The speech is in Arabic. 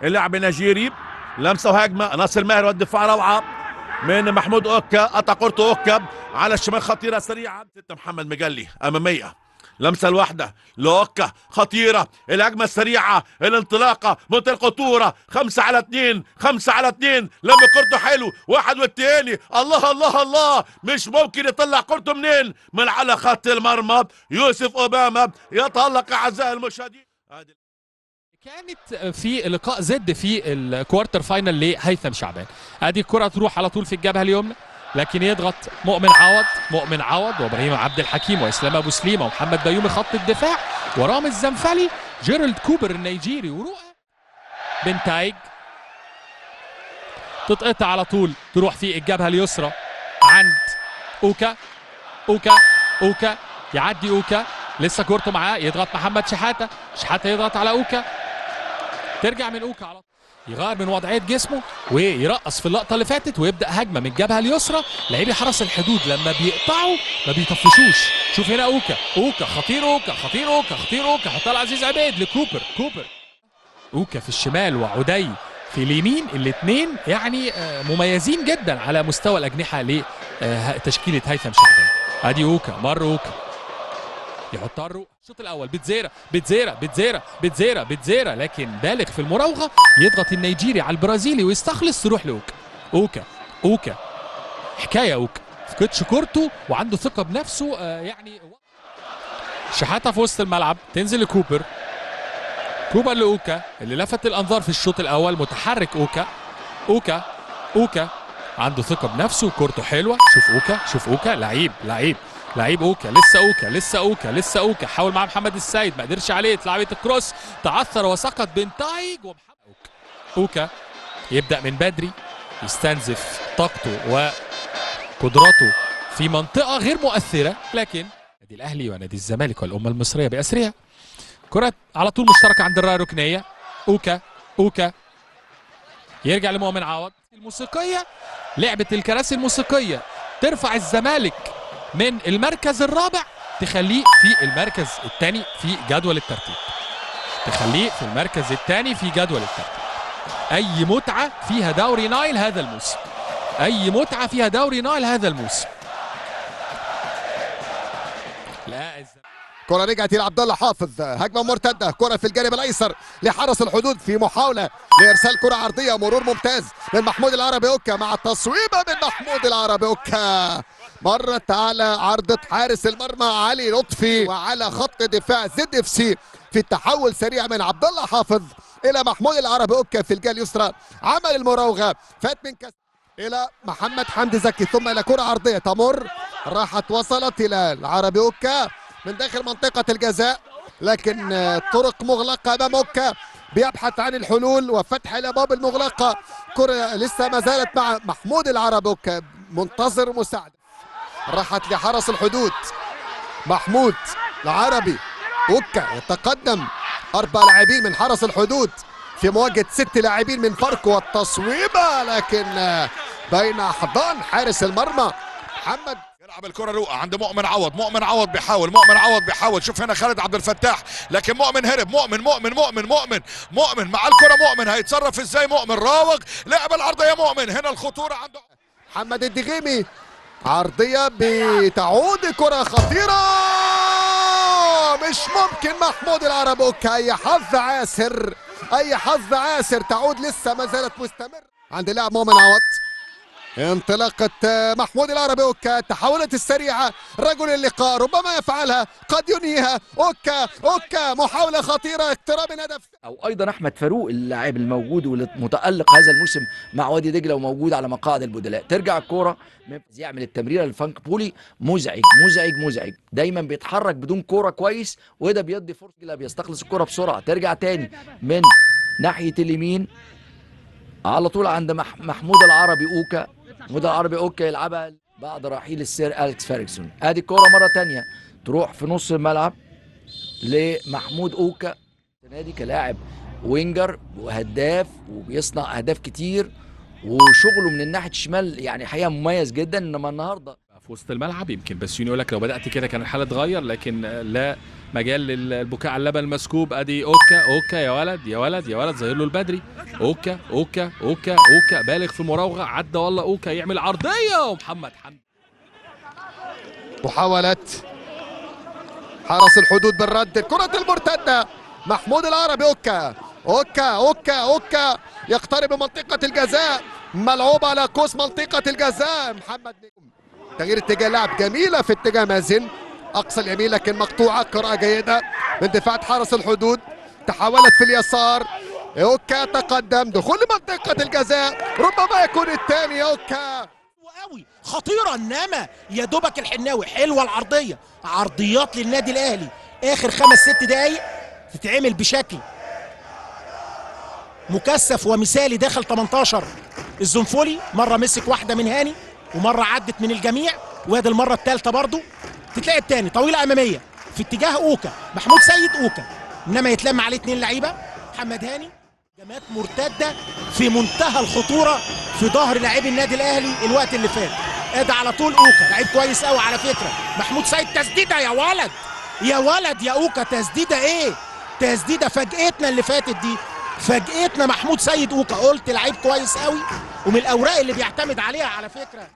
اللاعب النيجيري، لمسه وهجمه، ناصر ماهر والدفاع روعه من محمود اوكا، قطع كورته اوكا على الشمال خطيره سريعه. محمد مجلي اماميه، لمسه الواحده لاوكا خطيره، الهجمه السريعه، الانطلاقه، منتهى الخطوره، 5 على 2، 5 على 2، لم كورته حلو، واحد والتاني، الله الله الله، مش ممكن يطلع كورته منين؟ من على خط المرمى. يوسف اوباما يتالق اعزائي المشاهدين. كانت في لقاء زد في الكوارتر فاينل لهيثم شعبان. ادي الكره تروح على طول في الجبهه اليمنى، لكن يضغط مؤمن عوض وابراهيم عبد الحكيم واسلام ابو سليمه ومحمد بيومي خط الدفاع، ورامز زنفلي، جيرالد كوبر النيجيري، ورؤى بنتايج. تتقطع على طول، تروح في الجبهه اليسرى عند اوكا يعدي اوكا، لسه كورته معاه، يضغط محمد شحاته يضغط على اوكا، ترجع من اوكا على طول، يغير من وضعيه جسمه ويرقص في اللقطه اللي فاتت، ويبدا هجمه من الجبهه اليسرى. لاعبي حرس الحدود لما بيقطعوا ما بيطفشوش. شوف هنا اوكا خطير، حطها لعزيز عبيد لكوبر، اوكا في الشمال وعدي في اليمين، الاثنين يعني مميزين جدا على مستوى الاجنحه لتشكيله هيثم شعبان. ادي اوكا يحطها الشوط الاول، بتزيرة، لكن بالغ في المراوغه، يضغط النيجيري على البرازيلي ويستخلص، تروح اوكا حكايه، فكتش كورته وعنده ثقه بنفسه يعني. شحاته في وسط الملعب، تنزل لكوبر لاوكا اللي لفت الانظار في الشوط الاول، متحرك اوكا عنده ثقه بنفسه، كورته حلوه. شوف اوكا لعيب اوكا، لسه اوكا حاول مع محمد السيد، ما قدرش عليه، اتلعبت الكروس، تعثر وسقط بنتايج، اوكا يبدا من بدري، يستنزف طاقته وقدراته في منطقه غير مؤثره، لكن نادي الاهلي ونادي الزمالك والامه المصريه باسرها. كره على طول مشتركه عند الرايه ركنيه، اوكا يرجع لمؤمن عوض. الموسيقيه، لعبه الكراسي الموسيقيه، ترفع الزمالك من المركز الرابع تخليه في المركز الثاني في جدول الترتيب، اي متعه فيها دوري نايل هذا الموسم، لا كرة رجعت إلى عبد الله حافظ، هجمة مرتدة، كرة في الجانب الأيسر لحرس الحدود في محاولة لإرسال كرة عرضية، مرور ممتاز من محمود العربي أوكا مع التصويبة من محمود العربي أوكا، مرت على عرضة حارس المرمى علي لطفي وعلى خط دفاع زد اف سي في التحول سريع من عبد الله حافظ إلى محمود العربي أوكا في الجهة اليسرى، عمل المراوغة، فات من كاس إلى محمد حمدي زكي، ثم إلى كرة عرضية تمر، راحت وصلت إلى العربي أوكا من داخل منطقة الجزاء، لكن طرق مغلقة أمام أوكا، بيبحث عن الحلول وفتح الأبواب المغلقة. كرة لسه ما زالت مع محمود العربي أوكا، منتظر مساعدة، راحت لحرس الحدود، محمود العربي أوكا يتقدم 4 لاعبين من حرس الحدود في مواجهة 6 لاعبين من فاركو، والتصويبة لكن بين أحضان حارس المرمى محمد. يلعب الكرة رؤى عند مؤمن عوض بيحاول، شوف هنا خالد عبد الفتاح، لكن مؤمن هرب، مؤمن مع الكرة، مؤمن هيتصرف ازاي؟ مؤمن راوغ، لعب العرضية، مؤمن هنا الخطورة عنده محمد الدغيمي، عرضية بتعود، كرة خطيرة، مش ممكن محمود العربي أوكا، أي حظ عاسر، تعود لسه ما زالت مستمر عند اللاعب مؤمن عوض. انطلاقة محمود العربي أوكا، التحولات السريعة، رجل اللقاء ربما يفعلها، قد ينهيها أوكا محاولة خطيرة، اقتراب من هدف. أو أيضا أحمد فاروق اللاعب الموجود والمتألق هذا الموسم مع وادي دجلة وموجود على مقاعد البدلاء. ترجع الكورة يعمل التمريرة لفانك بولي، مزعج دايما بيتحرك بدون كورة كويس، وده بيدي فرصة بيستخلص الكورة بسرعة. ترجع تاني من ناحية اليمين على طول عند محمود العربي أوكا يلعبها بعد رحيل السير أليكس فيرجسون. ادي الكوره مره تانية تروح في نص الملعب لمحمود أوكا، نادي كلاعب وينجر وهداف وبيصنع اهداف كتير، وشغله من الناحيه الشمال يعني حقيقه مميز جدا. انما النهارده في وسط الملعب. يمكن بسيوني يقول لك لو بدات كده كان الحال اتغير، لكن لا مجال للبكاء على اللبن المسكوب. ادي اوكا يا ولد يا ولد يا ولد، ظاهر له البدري. اوكا بالغ في المراوغه، عدى والله اوكا يعمل عرضيه، ومحمد حمدي. محاولة حرس الحدود بالرد، الكرة المرتدة محمود العربي. اوكا يقترب من منطقة الجزاء، ملعوب على قوس منطقة الجزاء. محمد نجم تغيير اتجاه لعب جميلة في اتجاه مازن اقصى اليمين، لكن مقطوعة. قراءة جيدة من دفاع حرس الحدود، تحولت في اليسار. اوكا تقدم، دخول لمنطقة الجزاء، ربما يكون الثاني. اوكا قوي خطيره، انما يا دوبك الحناوي. حلوه العرضيه، عرضيات للنادي الاهلي اخر 5-6 دقايق تتعمل بشكل مكثف ومثالي داخل 18. الزنفولي مره مسك واحده من هاني، ومره عدت من الجميع، وادي المره الثالثه برضو. تتلاقي الثاني طويله اماميه في اتجاه اوكا، محمود سيد اوكا، انما يتلم عليه 2 لعيبه. محمد هاني هجمات مرتده في منتهى الخطوره في ظهر لاعبي النادي الاهلي الوقت اللي فات. ادي على طول اوكا، لعيب كويس قوي على فكره. محمود سيد تسديده يا ولد يا ولد يا اوكا، تسديده ايه؟ تسديده فاجئتنا اللي فاتت دي، فاجئتنا محمود سيد اوكا. قلت لعيب كويس قوي، ومن الاوراق اللي بيعتمد عليها على فكره.